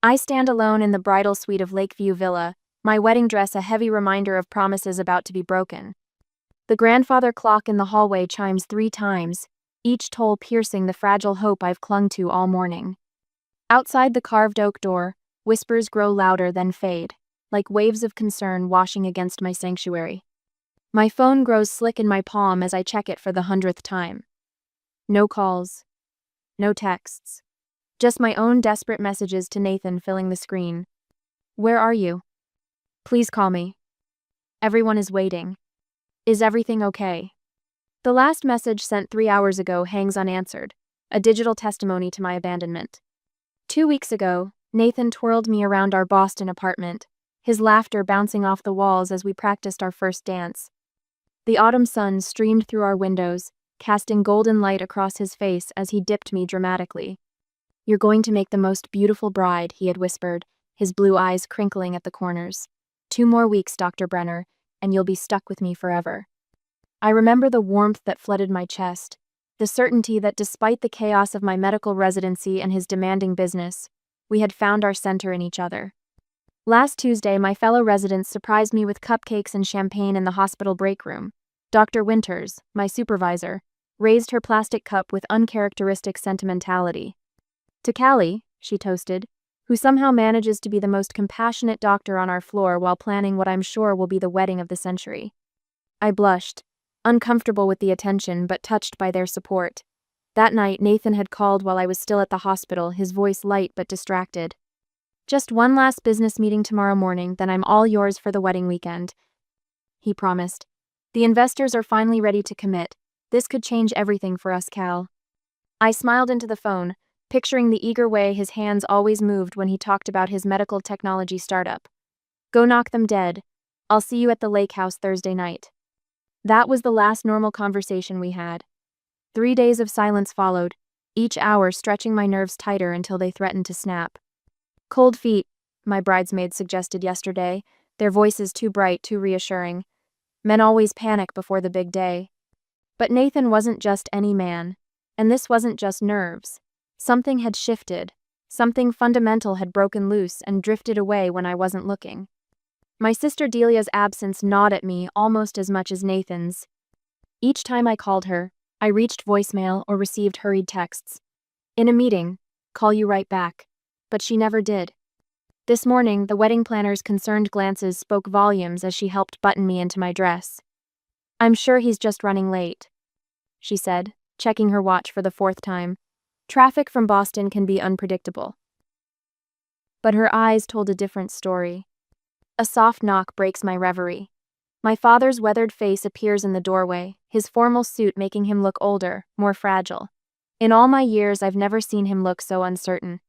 I stand alone in the bridal suite of Lakeview Villa, my wedding dress a heavy reminder of promises about to be broken. The grandfather clock in the hallway chimes 3 times, each toll piercing the fragile hope I've clung to all morning. Outside the carved oak door, whispers grow louder then fade, like waves of concern washing against my sanctuary. My phone grows slick in my palm as I check it for the 100th time. No calls. No texts. Just my own desperate messages to Nathan filling the screen. Where are you? Please call me. Everyone is waiting. Is everything okay? The last message sent 3 hours ago hangs unanswered, a digital testimony to my abandonment. 2 weeks ago, Nathan twirled me around our Boston apartment, his laughter bouncing off the walls as we practiced our first dance. The autumn sun streamed through our windows, casting golden light across his face as he dipped me dramatically. "You're going to make the most beautiful bride," he had whispered, his blue eyes crinkling at the corners. "2 more weeks, Dr. Brenner, and you'll be stuck with me forever." I remember the warmth that flooded my chest, the certainty that despite the chaos of my medical residency and his demanding business, we had found our center in each other. Last Tuesday, my fellow residents surprised me with cupcakes and champagne in the hospital break room. Dr. Winters, my supervisor, raised her plastic cup with uncharacteristic sentimentality. "To Callie," she toasted, "who somehow manages to be the most compassionate doctor on our floor while planning what I'm sure will be the wedding of the century." I blushed, uncomfortable with the attention but touched by their support. That night, Nathan had called while I was still at the hospital, his voice light but distracted. "Just one last business meeting tomorrow morning, then I'm all yours for the wedding weekend," he promised. "The investors are finally ready to commit. This could change everything for us, Cal." I smiled into the phone, picturing the eager way his hands always moved when he talked about his medical technology startup. "Go knock them dead. I'll see you at the lake house Thursday night." That was the last normal conversation we had. 3 days of silence followed, each hour stretching my nerves tighter until they threatened to snap. "Cold feet," my bridesmaids suggested yesterday, their voices too bright, too reassuring. Men always panic before the big day. But Nathan wasn't just any man, and this wasn't just nerves. Something had shifted. Something fundamental had broken loose and drifted away when I wasn't looking. My sister Delia's absence gnawed at me almost as much as Nathan's. Each time I called her, I reached voicemail or received hurried texts. "In a meeting, call you right back." But she never did. This morning, the wedding planner's concerned glances spoke volumes as she helped button me into my dress. "I'm sure he's just running late," she said, checking her watch for the 4th time. "Traffic from Boston can be unpredictable." But her eyes told a different story. A soft knock breaks my reverie. My father's weathered face appears in the doorway, his formal suit making him look older, more fragile. In all my years, I've never seen him look so uncertain.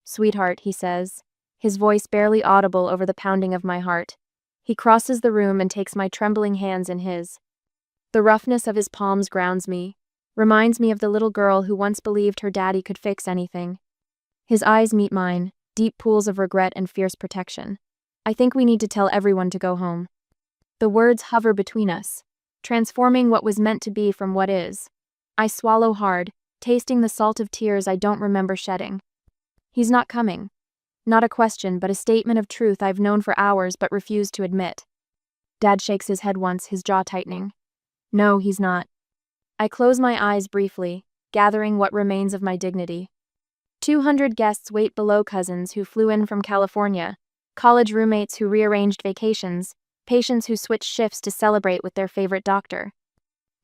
"Sweetheart," he says, his voice barely audible over the pounding of my heart. He crosses the room and takes my trembling hands in his. The roughness of his palms grounds me, reminds me of the little girl who once believed her daddy could fix anything. His eyes meet mine, deep pools of regret and fierce protection. "I think we need to tell everyone to go home." The words hover between us, transforming what was meant to be from what is. I swallow hard, tasting the salt of tears I don't remember shedding. He's not coming. Not a question, but a statement of truth I've known for hours but refused to admit. Dad shakes his head once, his jaw tightening. "No, he's not." I close my eyes briefly, gathering what remains of my dignity. 200 guests wait below, cousins who flew in from California, college roommates who rearranged vacations, patients who switched shifts to celebrate with their favorite doctor.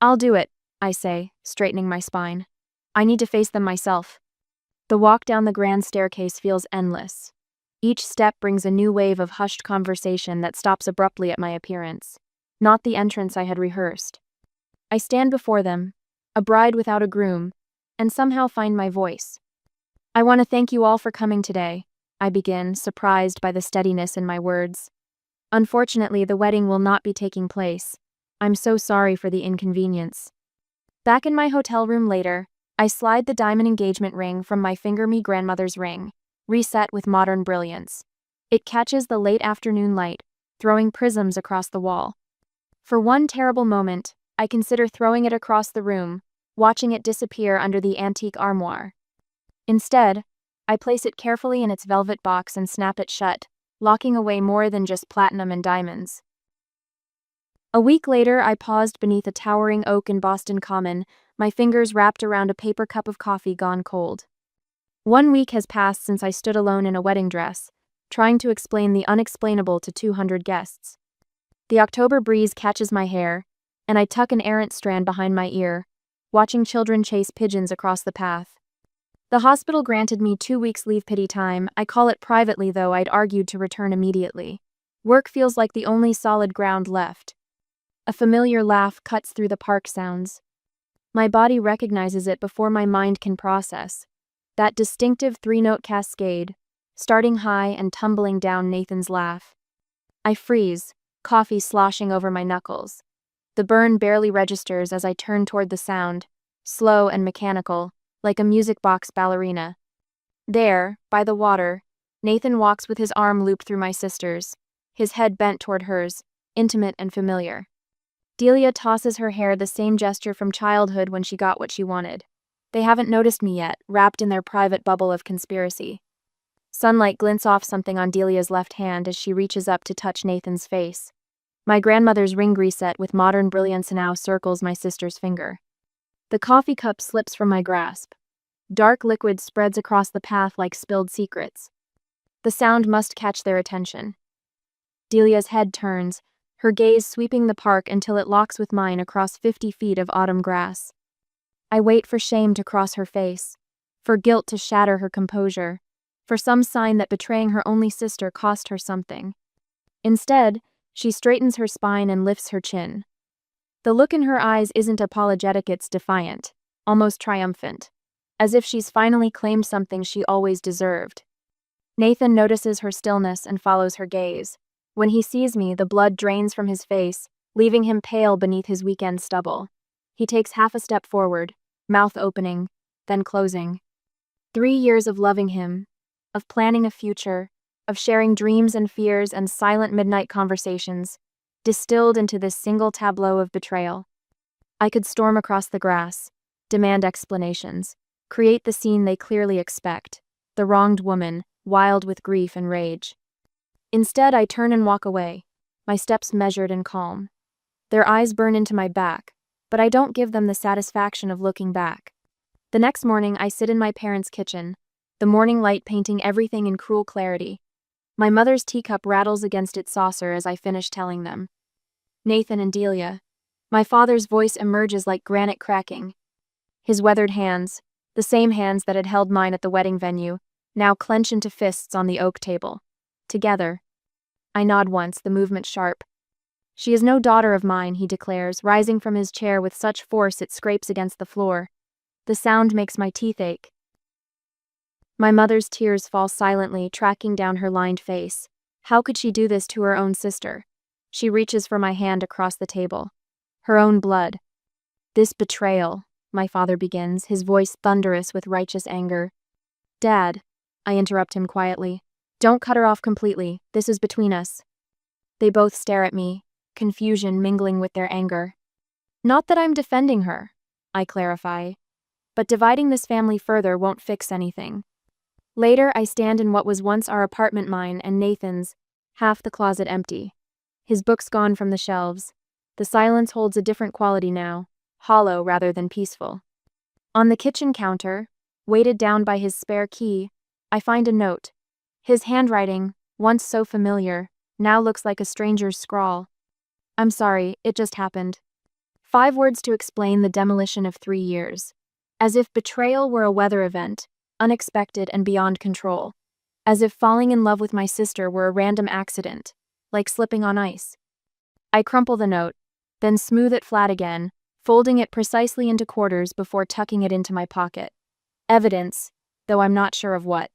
"I'll do it," I say, straightening my spine. "I need to face them myself." The walk down the grand staircase feels endless. Each step brings a new wave of hushed conversation that stops abruptly at my appearance. Not the entrance I had rehearsed. I stand before them, a bride without a groom, and somehow find my voice. "I want to thank you all for coming today," I begin, surprised by the steadiness in my words. "Unfortunately, the wedding will not be taking place. I'm so sorry for the inconvenience." Back in my hotel room later, I slide the diamond engagement ring from my finger-me grandmother's ring, reset with modern brilliance. It catches the late afternoon light, throwing prisms across the wall. For one terrible moment, I consider throwing it across the room, watching it disappear under the antique armoire. Instead, I place it carefully in its velvet box and snap it shut, locking away more than just platinum and diamonds. A week later, I paused beneath a towering oak in Boston Common, my fingers wrapped around a paper cup of coffee gone cold. 1 week has passed since I stood alone in a wedding dress, trying to explain the unexplainable to 200 guests. The October breeze catches my hair, and I tuck an errant strand behind my ear, watching children chase pigeons across the path. The hospital granted me 2 weeks leave pity time. I call it privately, though I'd argued to return immediately. Work feels like the only solid ground left. A familiar laugh cuts through the park sounds. My body recognizes it before my mind can process. That distinctive 3-note cascade, starting high and tumbling down Nathan's laugh. I freeze, coffee sloshing over my knuckles. The burn barely registers as I turn toward the sound, slow and mechanical, like a music box ballerina. There, by the water, Nathan walks with his arm looped through my sister's, his head bent toward hers, intimate and familiar. Delia tosses her hair, the same gesture from childhood when she got what she wanted. They haven't noticed me yet, wrapped in their private bubble of conspiracy. Sunlight glints off something on Delia's left hand as she reaches up to touch Nathan's face. My grandmother's ring grisette with modern brilliance now circles my sister's finger. The coffee cup slips from my grasp. Dark liquid spreads across the path like spilled secrets. The sound must catch their attention. Delia's head turns, her gaze sweeping the park until it locks with mine across 50 feet of autumn grass. I wait for shame to cross her face, for guilt to shatter her composure, for some sign that betraying her only sister cost her something. Instead, she straightens her spine and lifts her chin. The look in her eyes isn't apologetic, it's defiant, almost triumphant, as if she's finally claimed something she always deserved. Nathan notices her stillness and follows her gaze. When he sees me, the blood drains from his face, leaving him pale beneath his weekend stubble. He takes half a step forward, mouth opening, then closing. 3 years of loving him, of planning a future, of sharing dreams and fears and silent midnight conversations, distilled into this single tableau of betrayal. I could storm across the grass, demand explanations, create the scene they clearly expect, the wronged woman, wild with grief and rage. Instead, I turn and walk away, my steps measured and calm. Their eyes burn into my back, but I don't give them the satisfaction of looking back. The next morning, I sit in my parents' kitchen, the morning light painting everything in cruel clarity. My mother's teacup rattles against its saucer as I finish telling them. Nathan and Delia. My father's voice emerges like granite cracking. His weathered hands, the same hands that had held mine at the wedding venue, now clench into fists on the oak table. Together. I nod once, the movement sharp. She is no daughter of mine, he declares, rising from his chair with such force it scrapes against the floor. The sound makes my teeth ache. My mother's tears fall silently, tracking down her lined face. How could she do this to her own sister? She reaches for my hand across the table. Her own blood. This betrayal, my father begins, his voice thunderous with righteous anger. Dad, I interrupt him quietly. Don't cut her off completely, this is between us. They both stare at me, confusion mingling with their anger. Not that I'm defending her, I clarify, but dividing this family further won't fix anything. Later, I stand in what was once our apartment, mine and Nathan's, half the closet empty. His books gone from the shelves. The silence holds a different quality now, hollow rather than peaceful. On the kitchen counter, weighted down by his spare key, I find a note. His handwriting, once so familiar, now looks like a stranger's scrawl. I'm sorry, it just happened. 5 words to explain the demolition of 3 years. As if betrayal were a weather event, unexpected and beyond control. As if falling in love with my sister were a random accident, like slipping on ice. I crumple the note, then smooth it flat again, folding it precisely into quarters before tucking it into my pocket. Evidence, though I'm not sure of what.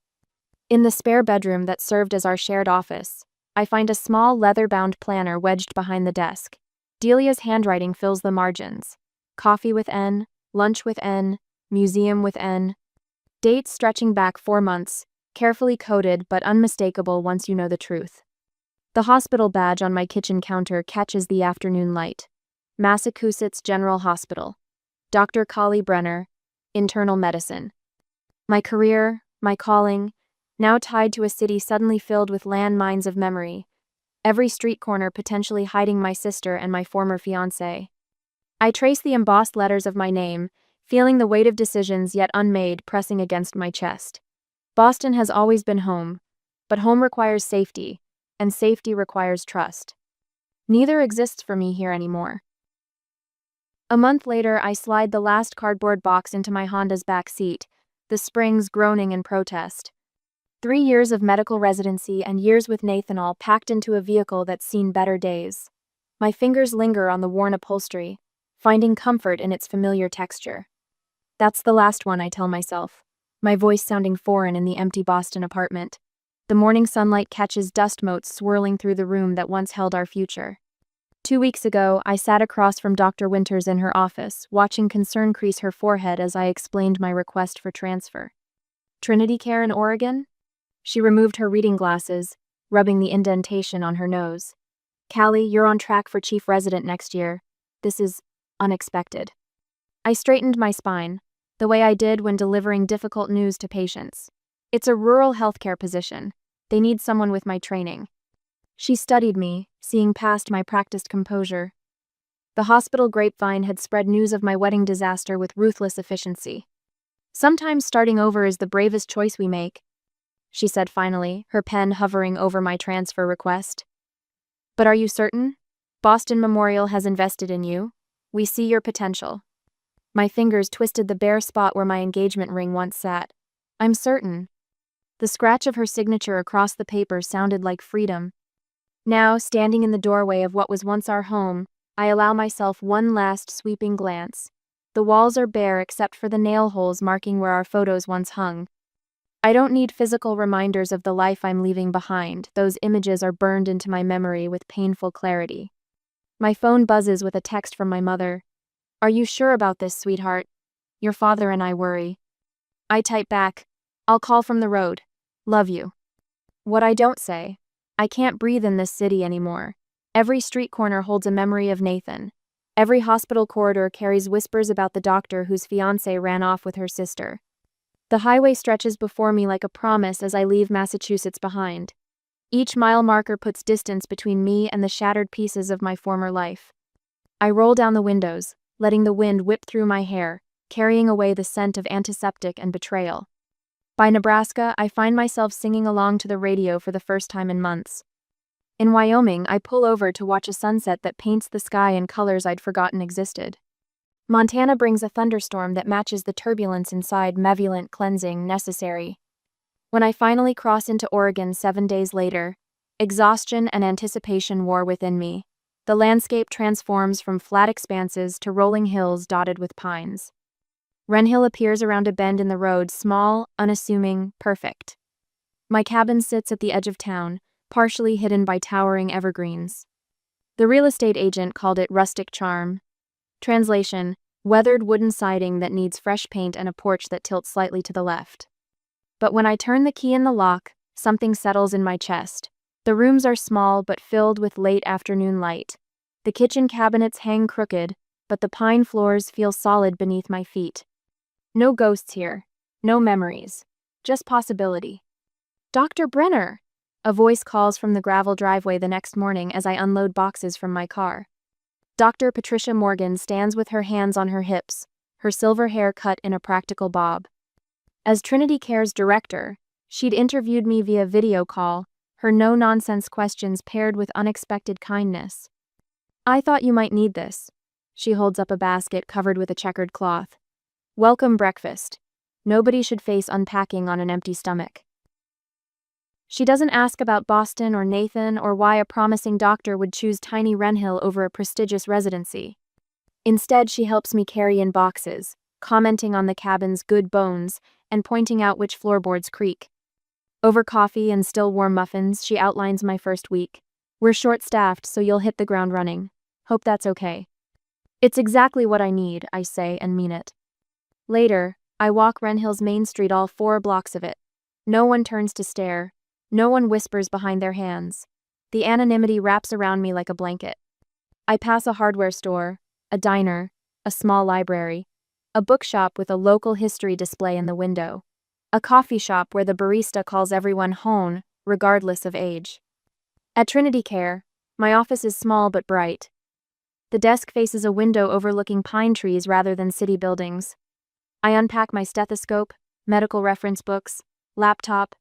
In the spare bedroom that served as our shared office, I find a small leather-bound planner wedged behind the desk. Delia's handwriting fills the margins. Coffee with N, lunch with N, museum with N. Dates stretching back 4 months, carefully coded but unmistakable once you know the truth. The hospital badge on my kitchen counter catches the afternoon light. Massachusetts General Hospital. Dr. Kali Brenner, internal medicine. My career, my calling, now tied to a city suddenly filled with landmines of memory, every street corner potentially hiding my sister and my former fiancé. I trace the embossed letters of my name, feeling the weight of decisions yet unmade pressing against my chest. Boston has always been home, but home requires safety, and safety requires trust. Neither exists for me here anymore. A month later, I slide the last cardboard box into my Honda's back seat, the springs groaning in protest. 3 years of medical residency and years with Nathan all packed into a vehicle that's seen better days. My fingers linger on the worn upholstery, finding comfort in its familiar texture. That's the last one, I tell myself, my voice sounding foreign in the empty Boston apartment. The morning sunlight catches dust motes swirling through the room that once held our future. 2 weeks ago, I sat across from Dr. Winters in her office, watching concern crease her forehead as I explained my request for transfer. Trinity Care in Oregon? She removed her reading glasses, rubbing the indentation on her nose. Callie, you're on track for chief resident next year. This is unexpected. I straightened my spine, the way I did when delivering difficult news to patients. It's a rural healthcare position. They need someone with my training. She studied me, seeing past my practiced composure. The hospital grapevine had spread news of my wedding disaster with ruthless efficiency. Sometimes starting over is the bravest choice we make, she said finally, her pen hovering over my transfer request. But are you certain? Boston Memorial has invested in you. We see your potential. My fingers twisted the bare spot where my engagement ring once sat. I'm certain. The scratch of her signature across the paper sounded like freedom. Now, standing in the doorway of what was once our home, I allow myself one last sweeping glance. The walls are bare except for the nail holes marking where our photos once hung. I don't need physical reminders of the life I'm leaving behind. Those images are burned into my memory with painful clarity. My phone buzzes with a text from my mother. Are you sure about this, sweetheart? Your father and I worry. I type back, I'll call from the road. Love you. What I don't say, I can't breathe in this city anymore. Every street corner holds a memory of Nathan. Every hospital corridor carries whispers about the doctor whose fiancé ran off with her sister. The highway stretches before me like a promise as I leave Massachusetts behind. Each mile marker puts distance between me and the shattered pieces of my former life. I roll down the windows, letting the wind whip through my hair, carrying away the scent of antiseptic and betrayal. By Nebraska, I find myself singing along to the radio for the first time in months. In Wyoming, I pull over to watch a sunset that paints the sky in colors I'd forgotten existed. Montana brings a thunderstorm that matches the turbulence inside, malevolent cleansing necessary. When I finally cross into Oregon 7 days later, exhaustion and anticipation war within me. The landscape transforms from flat expanses to rolling hills dotted with pines. Wren Hill appears around a bend in the road, small, unassuming, perfect. My cabin sits at the edge of town, partially hidden by towering evergreens. The real estate agent called it rustic charm. Translation: weathered wooden siding that needs fresh paint and a porch that tilts slightly to the left. But when I turn the key in the lock, something settles in my chest. The rooms are small but filled with late afternoon light. The kitchen cabinets hang crooked, but the pine floors feel solid beneath my feet. No ghosts here, no memories, just possibility. Dr. Brenner! A voice calls from the gravel driveway the next morning as I unload boxes from my car. Dr. Patricia Morgan stands with her hands on her hips, her silver hair cut in a practical bob. As Trinity Care's director, she'd interviewed me via video call, her no-nonsense questions paired with unexpected kindness. I thought you might need this. She holds up a basket covered with a checkered cloth. Welcome breakfast. Nobody should face unpacking on an empty stomach. She doesn't ask about Boston or Nathan or why a promising doctor would choose tiny Wren Hill over a prestigious residency. Instead, she helps me carry in boxes, commenting on the cabin's good bones and pointing out which floorboards creak. Over coffee and still warm muffins, she outlines my first week. We're short-staffed, so you'll hit the ground running. Hope that's okay. It's exactly what I need, I say and mean it. Later, I walk Wren Hill's main street, all 4 blocks of it. No one turns to stare. No one whispers behind their hands. The anonymity wraps around me like a blanket. I pass a hardware store, a diner, a small library, a bookshop with a local history display in the window. A coffee shop where the barista calls everyone hone, regardless of age. At Trinity Care, my office is small but bright. The desk faces a window overlooking pine trees rather than city buildings. I unpack my stethoscope, medical reference books, laptop.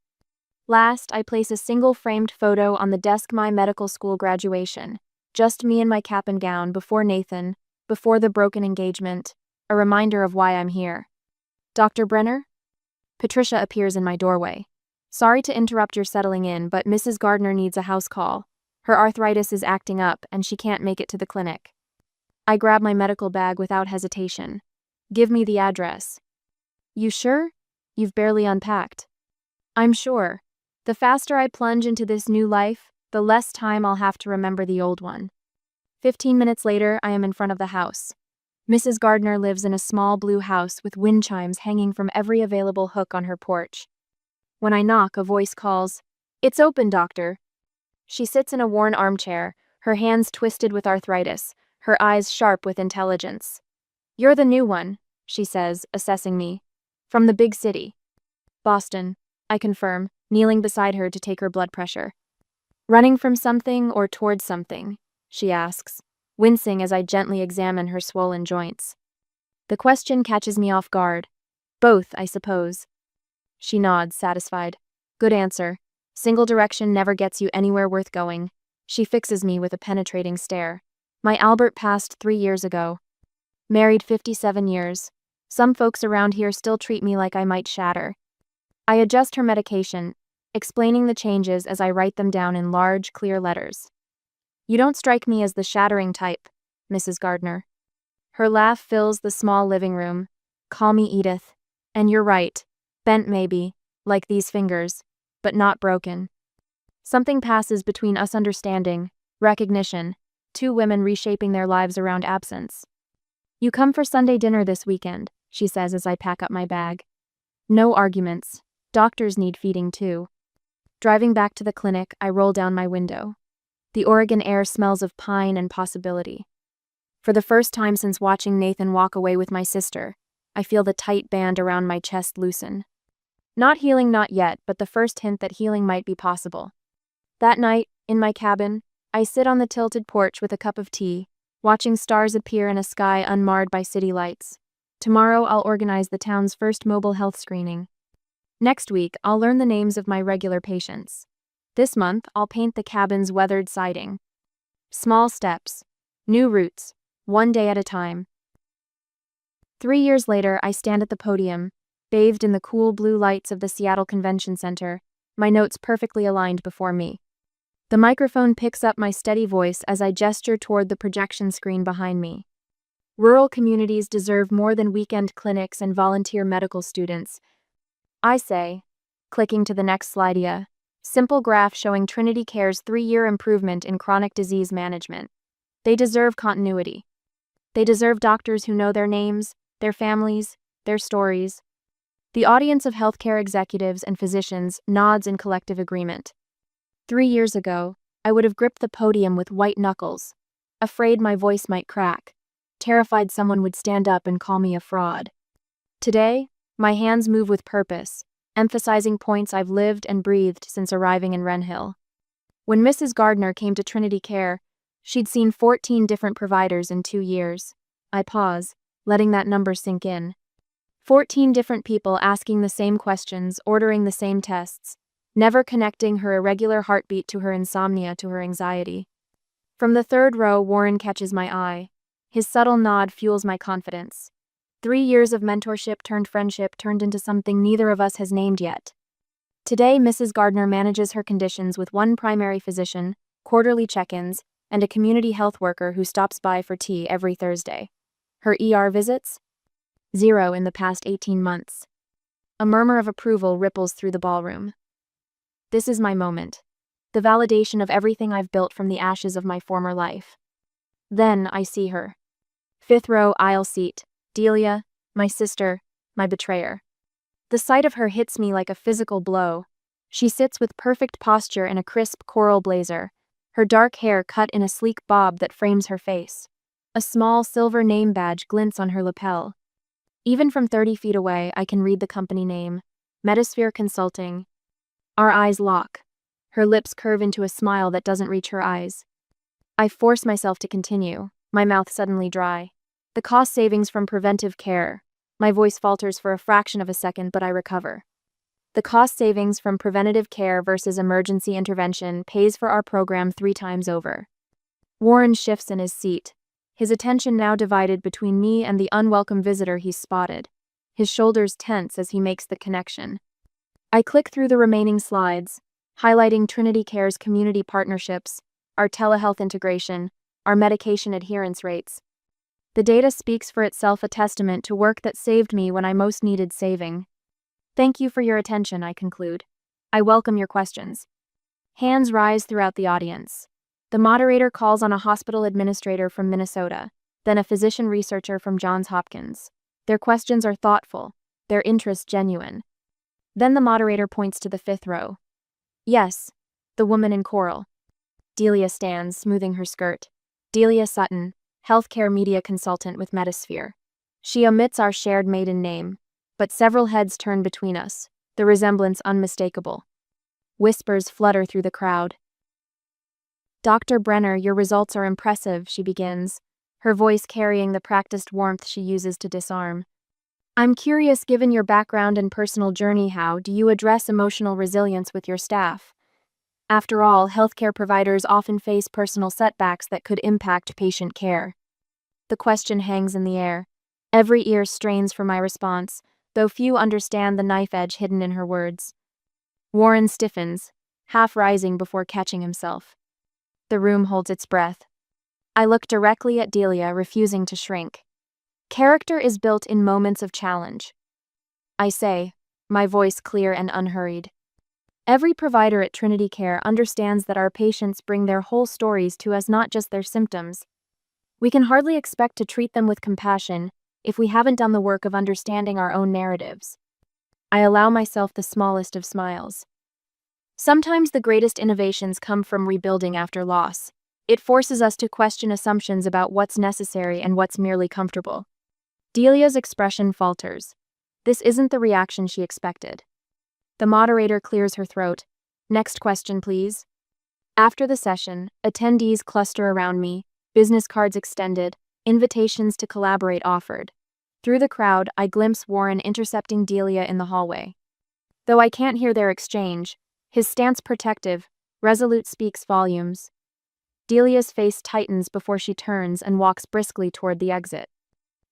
Last, I place a single framed photo on the desk, my medical school graduation. Just me in my cap and gown before Nathan, before the broken engagement, a reminder of why I'm here. Dr. Brenner? Patricia appears in my doorway. Sorry to interrupt your settling in, but Mrs. Gardner needs a house call. Her arthritis is acting up and she can't make it to the clinic. I grab my medical bag without hesitation. Give me the address. You sure? You've barely unpacked. I'm sure. The faster I plunge into this new life, the less time I'll have to remember the old one. 15 minutes later, I am in front of the house. Mrs. Gardner lives in a small blue house with wind chimes hanging from every available hook on her porch. When I knock, a voice calls, "It's open, doctor." She sits in a worn armchair, her hands twisted with arthritis, her eyes sharp with intelligence. "You're the new one," she says, assessing me. "From the big city." "Boston," I confirm, kneeling beside her to take her blood pressure. "Running from something or towards something?" she asks, wincing as I gently examine her swollen joints. The question catches me off guard. "Both, I suppose." She nods, satisfied. "Good answer. Single direction never gets you anywhere worth going." She fixes me with a penetrating stare. "My Albert passed 3 years ago. Married 57 years. Some folks around here still treat me like I might shatter." I adjust her medication, explaining the changes as I write them down in large, clear letters. "You don't strike me as the shattering type, Mrs. Gardner." Her laugh fills the small living room. "Call me Edith. And you're right. Bent maybe, like these fingers, but not broken." Something passes between us, understanding, recognition, two women reshaping their lives around absence. "You come for Sunday dinner this weekend," she says as I pack up my bag. No arguments. Doctors need feeding too. Driving back to the clinic, I roll down my window. The Oregon air smells of pine and possibility. For the first time since watching Nathan walk away with my sister, I feel the tight band around my chest loosen. Not healing, not yet, but the first hint that healing might be possible. That night, in my cabin, I sit on the tilted porch with a cup of tea, watching stars appear in a sky unmarred by city lights. Tomorrow I'll organize the town's first mobile health screening. Next week, I'll learn the names of my regular patients. This month, I'll paint the cabin's weathered siding. Small steps. New routes. One day at a time. 3 years later, I stand at the podium, bathed in the cool blue lights of the Seattle Convention Center, my notes perfectly aligned before me. The microphone picks up my steady voice as I gesture toward the projection screen behind me. Rural communities deserve more than weekend clinics and volunteer medical students, I say, clicking to the next slide. Simple graph showing Trinity Care's 3-year improvement in chronic disease management. They deserve continuity. They deserve doctors who know their names, their families, their stories. The audience of healthcare executives and physicians nods in collective agreement. 3 years ago, I would have gripped the podium with white knuckles, afraid my voice might crack, terrified someone would stand up and call me a fraud. Today, my hands move with purpose, emphasizing points I've lived and breathed since arriving in Wren Hill. When Mrs. Gardner came to Trinity Care, she'd seen 14 different providers in 2 years. I pause, letting that number sink in. 14 different people asking the same questions, ordering the same tests, never connecting her irregular heartbeat to her insomnia, to her anxiety. From the third row, Warren catches my eye. His subtle nod fuels my confidence. 3 years of mentorship turned friendship turned into something neither of us has named yet. Today, Mrs. Gardner manages her conditions with one primary physician, quarterly check-ins, and a community health worker who stops by for tea every Thursday. Her ER visits? 0 in the past 18 months. A murmur of approval ripples through the ballroom. This is my moment. The validation of everything I've built from the ashes of my former life. Then I see her. 5th row aisle seat. Delia, my sister, my betrayer. The sight of her hits me like a physical blow. She sits with perfect posture in a crisp coral blazer, her dark hair cut in a sleek bob that frames her face. A small silver name badge glints on her lapel. Even from 30 feet away, I can read the company name, Metasphere Consulting. Our eyes lock. Her lips curve into a smile that doesn't reach her eyes. I force myself to continue, my mouth suddenly dry. The cost savings from preventive care. My voice falters for a fraction of a second, but I recover. The cost savings from preventative care versus emergency intervention pays for our program 3 times over. Warren shifts in his seat, his attention now divided between me and the unwelcome visitor he's spotted. His shoulders tense as he makes the connection. I click through the remaining slides, highlighting Trinity Care's community partnerships, our telehealth integration, our medication adherence rates. The data speaks for itself, a testament to work that saved me when I most needed saving. Thank you for your attention, I conclude. I welcome your questions. Hands rise throughout the audience. The moderator calls on a hospital administrator from Minnesota, then a physician researcher from Johns Hopkins. Their questions are thoughtful, their interest genuine. Then the moderator points to the 5th row. Yes, the woman in coral. Delia stands, smoothing her skirt. Delia Sutton, healthcare media consultant with Metasphere. She omits our shared maiden name, but several heads turn between us, the resemblance unmistakable. Whispers flutter through the crowd. Dr. Brenner, your results are impressive, she begins, her voice carrying the practiced warmth she uses to disarm. I'm curious, given your background and personal journey, how do you address emotional resilience with your staff? After all, healthcare providers often face personal setbacks that could impact patient care. The question hangs in the air. Every ear strains for my response, though few understand the knife edge hidden in her words. Warren stiffens, half rising before catching himself. The room holds its breath. I look directly at Delia, refusing to shrink. Character is built in moments of challenge. I say, my voice clear and unhurried. Every provider at Trinity Care understands that our patients bring their whole stories to us, not just their symptoms. We can hardly expect to treat them with compassion if we haven't done the work of understanding our own narratives. I allow myself the smallest of smiles. Sometimes the greatest innovations come from rebuilding after loss. It forces us to question assumptions about what's necessary and what's merely comfortable. Delia's expression falters. This isn't the reaction she expected. The moderator clears her throat. Next question, please. After the session, attendees cluster around me, business cards extended, invitations to collaborate offered. Through the crowd, I glimpse Warren intercepting Delia in the hallway. Though I can't hear their exchange, his stance protective, resolute, speaks volumes. Delia's face tightens before she turns and walks briskly toward the exit.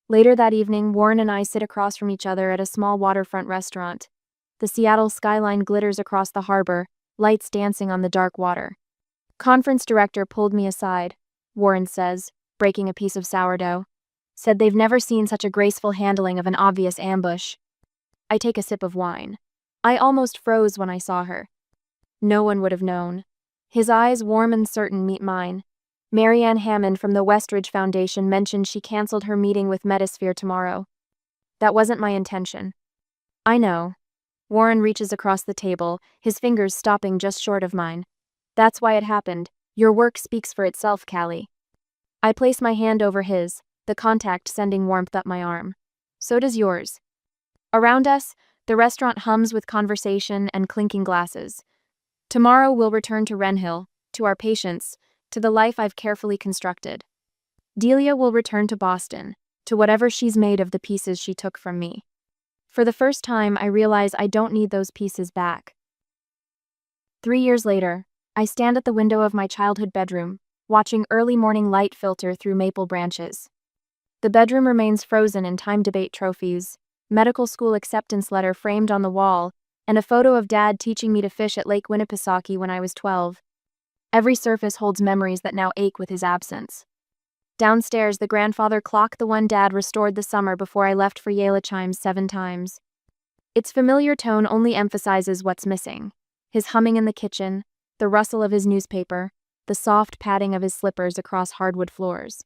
Later that evening, Warren and I sit across from each other at a small waterfront restaurant. The Seattle skyline glitters across the harbor, lights dancing on the dark water. Conference director pulled me aside, Warren says, breaking a piece of sourdough. Said they've never seen such a graceful handling of an obvious ambush. I take a sip of wine. I almost froze when I saw her. No one would have known. His eyes, warm and certain, meet mine. Marianne Hammond from the Westridge Foundation mentioned she canceled her meeting with Metasphere tomorrow. That wasn't my intention. I know. Warren reaches across the table, his fingers stopping just short of mine. That's why it happened. Your work speaks for itself, Callie. I place my hand over his, the contact sending warmth up my arm. So does yours. Around us, the restaurant hums with conversation and clinking glasses. Tomorrow we'll return to Wren Hill, to our patients, to the life I've carefully constructed. Delia will return to Boston, to whatever she's made of the pieces she took from me. For the first time, I realize I don't need those pieces back. 3 years later, I stand at the window of my childhood bedroom, watching early morning light filter through maple branches. The bedroom remains frozen in time debate trophies, medical school acceptance letter framed on the wall, and a photo of Dad teaching me to fish at Lake Winnipesaukee when I was 12. Every surface holds memories that now ache with his absence. Downstairs, the grandfather clock, the one Dad restored the summer before I left for Yale, chimes 7 times. Its familiar tone only emphasizes what's missing. His humming in the kitchen, the rustle of his newspaper, the soft padding of his slippers across hardwood floors.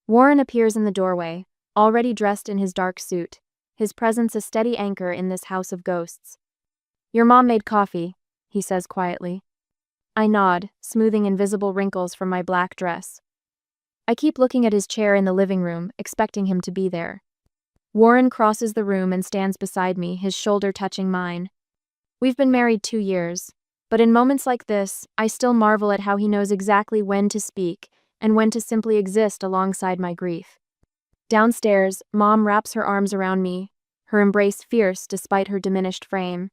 Warren appears in the doorway, already dressed in his dark suit, his presence a steady anchor in this house of ghosts. Your mom made coffee, he says quietly. I nod, smoothing invisible wrinkles from my black dress. I keep looking at his chair in the living room, expecting him to be there. Warren crosses the room and stands beside me, his shoulder touching mine. We've been married 2 years, but in moments like this, I still marvel at how he knows exactly when to speak and when to simply exist alongside my grief. Downstairs, Mom wraps her arms around me, her embrace fierce despite her diminished frame.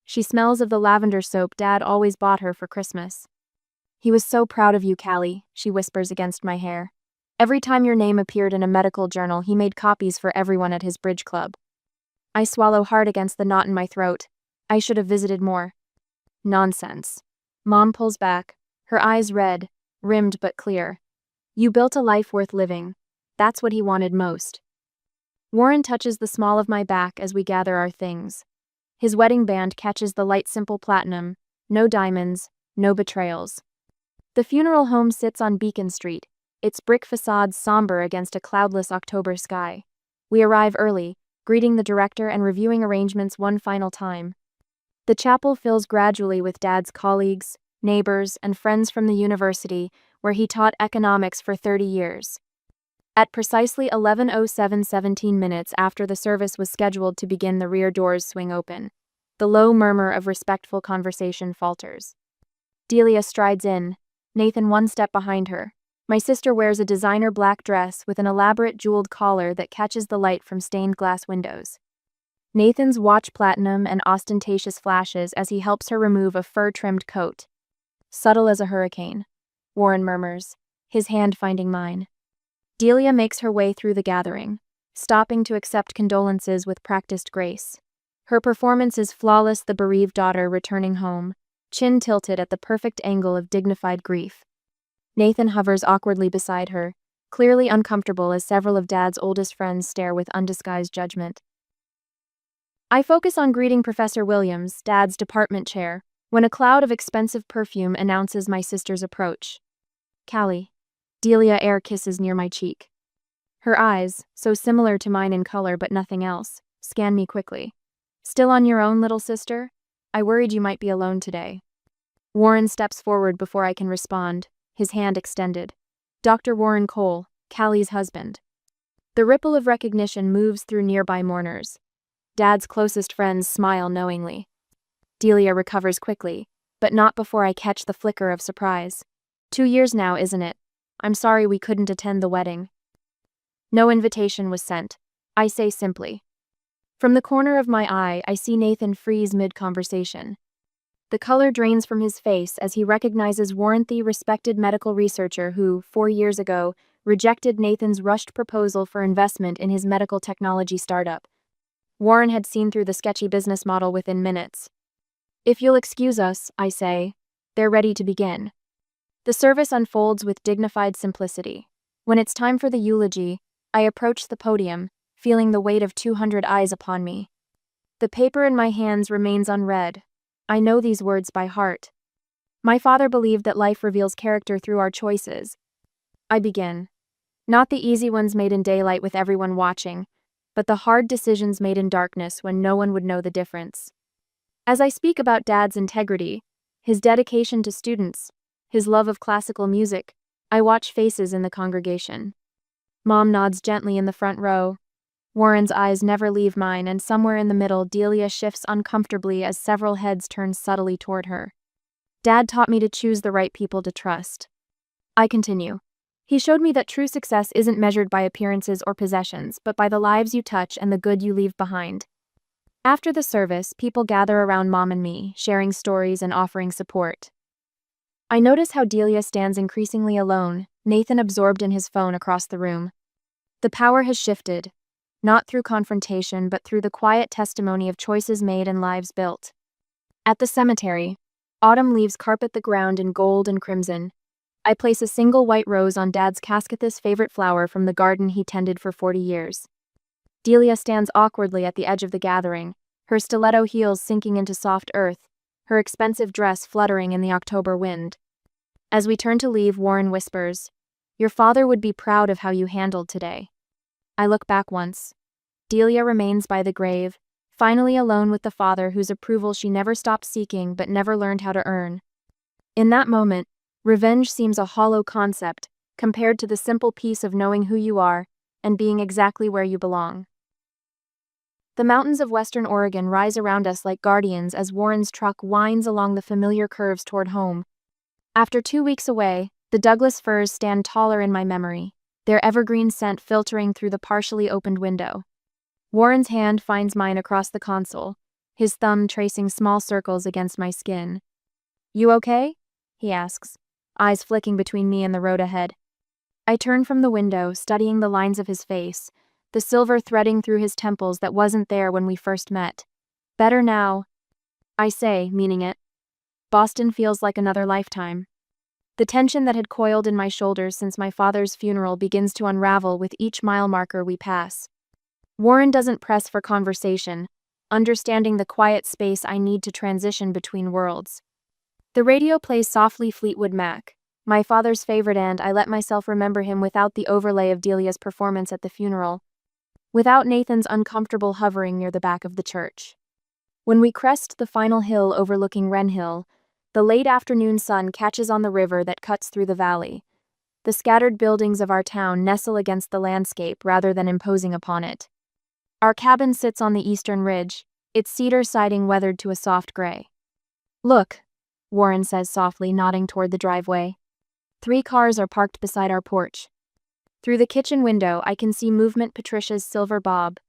She smells of the lavender soap Dad always bought her for Christmas. "He was so proud of you, Callie," she whispers against my hair. "Every time your name appeared in a medical journal, he made copies for everyone at his bridge club." I swallow hard against the knot in my throat. I should have visited more. Nonsense. Mom pulls back, her eyes red, rimmed but clear. "You built a life worth living. That's what he wanted most." Warren touches the small of my back as we gather our things. His wedding band catches the light simple platinum, no diamonds, no betrayals. The funeral home sits on Beacon Street, its brick facade somber against a cloudless October sky. We arrive early, greeting the director and reviewing arrangements one final time. The chapel fills gradually with Dad's colleagues, neighbors, and friends from the university, where he taught economics for 30 years. At precisely 11:07 after the service was scheduled to begin, the rear doors swing open. The low murmur of respectful conversation falters. Delia strides in, Nathan one step behind her. My sister wears a designer black dress with an elaborate jeweled collar that catches the light from stained glass windows. Nathan's watch platinum and ostentatious flashes as he helps her remove a fur-trimmed coat. "Subtle as a hurricane," Warren murmurs, his hand finding mine. Delia makes her way through the gathering, stopping to accept condolences with practiced grace. Her performance is flawless, the bereaved daughter returning home, chin tilted at the perfect angle of dignified grief. Nathan hovers awkwardly beside her, clearly uncomfortable as several of Dad's oldest friends stare with undisguised judgment. I focus on greeting Professor Williams, Dad's department chair, when a cloud of expensive perfume announces my sister's approach. "Callie." Delia air kisses near my cheek. Her eyes, so similar to mine in color but nothing else, scan me quickly. "Still on your own, little sister? I worried you might be alone today." Warren steps forward before I can respond, his hand extended. "Dr. Warren Cole, Callie's husband." The ripple of recognition moves through nearby mourners. Dad's closest friends smile knowingly. Delia recovers quickly, but not before I catch the flicker of surprise. 2 years now, isn't it? I'm sorry we couldn't attend the wedding." "No invitation was sent," I say simply. From the corner of my eye, I see Nathan freeze mid-conversation. The color drains from his face as he recognizes Warren, the respected medical researcher who, 4 years ago, rejected Nathan's rushed proposal for investment in his medical technology startup. Warren had seen through the sketchy business model within minutes. "If you'll excuse us," I say. They're ready to begin. The service unfolds with dignified simplicity. When it's time for the eulogy, I approach the podium, feeling the weight of 200 eyes upon me. The paper in my hands remains unread. I know these words by heart. "My father believed that life reveals character through our choices." I begin. Not the easy ones made in daylight with everyone watching, but the hard decisions made in darkness when no one would know the difference. As I speak about Dad's integrity, his dedication to students, his love of classical music, I watch faces in the congregation. Mom nods gently in the front row. Warren's eyes never leave mine, and somewhere in the middle, Delia shifts uncomfortably as several heads turn subtly toward her. "Dad taught me to choose the right people to trust." I continue. "He showed me that true success isn't measured by appearances or possessions, but by the lives you touch and the good you leave behind." After the service, people gather around Mom and me, sharing stories and offering support. I notice how Delia stands increasingly alone, Nathan absorbed in his phone across the room. The power has shifted, not through confrontation but through the quiet testimony of choices made and lives built. At the cemetery, autumn leaves carpet the ground in gold and crimson. I place a single white rose on Dad's casket, his favorite flower from the garden he tended for 40 years. Delia stands awkwardly at the edge of the gathering, her stiletto heels sinking into soft earth, her expensive dress fluttering in the October wind. As we turn to leave, Warren whispers, "Your father would be proud of how you handled today." I look back once. Delia remains by the grave, finally alone with the father whose approval she never stopped seeking but never learned how to earn. In that moment, revenge seems a hollow concept compared to the simple peace of knowing who you are and being exactly where you belong. The mountains of western Oregon rise around us like guardians as Warren's truck winds along the familiar curves toward home. After 2 weeks away, the Douglas firs stand taller in my memory, their evergreen scent filtering through the partially opened window. Warren's hand finds mine across the console, his thumb tracing small circles against my skin. "You okay?" he asks, eyes flicking between me and the road ahead. I turn from the window, studying the lines of his face, the silver threading through his temples that wasn't there when we first met. "Better now," I say, meaning it. Boston feels like another lifetime. The tension that had coiled in my shoulders since my father's funeral begins to unravel with each mile marker we pass. Warren doesn't press for conversation, understanding the quiet space I need to transition between worlds. The radio plays softly Fleetwood Mac, my father's favorite, and I let myself remember him without the overlay of Delia's performance at the funeral, without Nathan's uncomfortable hovering near the back of the church. When we crest the final hill overlooking Wren Hill, the late afternoon sun catches on the river that cuts through the valley. The scattered buildings of our town nestle against the landscape rather than imposing upon it. Our cabin sits on the eastern ridge, its cedar siding weathered to a soft gray. "Look," Warren says softly, nodding toward the driveway. 3 cars are parked beside our porch. Through the kitchen window, I can see movement: Patricia's silver bob,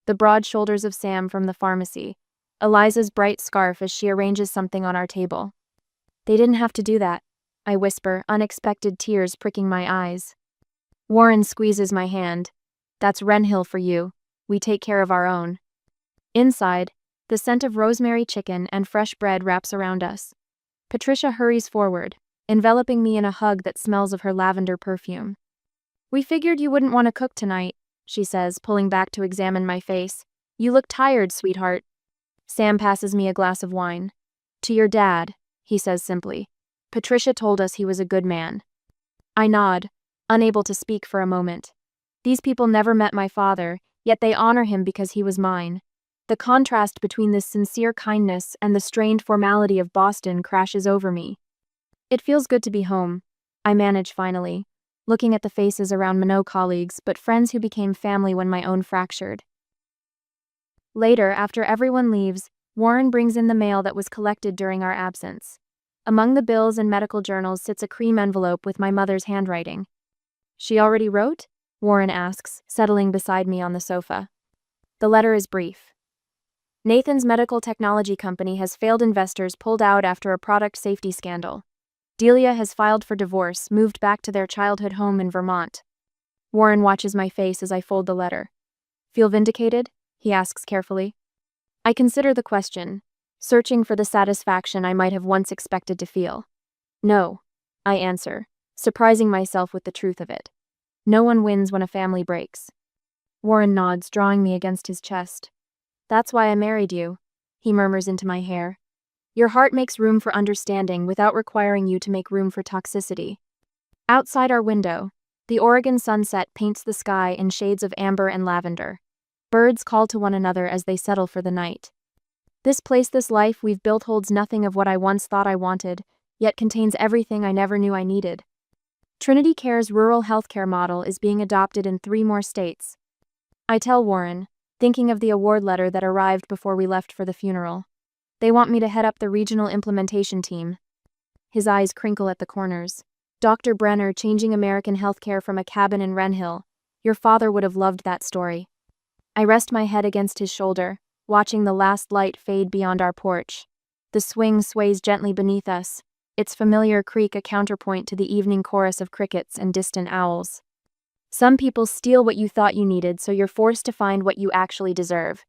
the broad shoulders of Sam from the pharmacy, Eliza's bright scarf as she arranges something on our table. "They didn't have to do that," I whisper, unexpected tears pricking my eyes. Warren squeezes my hand. "That's Wren Hill for you. We take care of our own." Inside, the scent of rosemary chicken and fresh bread wraps around us. Patricia hurries forward, enveloping me in a hug that smells of her lavender perfume. "We figured you wouldn't want to cook tonight," she says, pulling back to examine my face. "You look tired, sweetheart." Sam passes me a glass of wine. "To your dad," he says simply. "Patricia told us he was a good man." I nod, unable to speak for a moment. These people never met my father, yet they honor him because he was mine. The contrast between this sincere kindness and the strained formality of Boston crashes over me. "It feels good to be home," I manage finally, looking at the faces around me, no colleagues, but friends who became family when my own fractured. Later, after everyone leaves, Warren brings in the mail that was collected during our absence. Among the bills and medical journals sits a cream envelope with my mother's handwriting. "She already wrote?" Warren asks, settling beside me on the sofa. The letter is brief. "Nathan's medical technology company has failed investors pulled out after a product safety scandal. Delia has filed for divorce, moved back to their childhood home in Vermont." Warren watches my face as I fold the letter. "Feel vindicated?" he asks carefully. I consider the question, searching for the satisfaction I might have once expected to feel. "No," I answer, surprising myself with the truth of it. "No one wins when a family breaks." Warren nods, drawing me against his chest. "That's why I married you," he murmurs into my hair. "Your heart makes room for understanding without requiring you to make room for toxicity." Outside our window, the Oregon sunset paints the sky in shades of amber and lavender. Birds call to one another as they settle for the night. This place, this life we've built holds nothing of what I once thought I wanted, yet contains everything I never knew I needed. Trinity Care's rural healthcare model is being adopted in 3 more states. I tell Warren, thinking of the award letter that arrived before we left for the funeral. They want me to head up the regional implementation team. His eyes crinkle at the corners. "Dr. Brenner changing American healthcare from a cabin in Wren Hill. Your father would have loved that story." I rest my head against his shoulder, watching the last light fade beyond our porch. The swing sways gently beneath us, its familiar creak a counterpoint to the evening chorus of crickets and distant owls. "Some people steal what you thought you needed, so you're forced to find what you actually deserve,"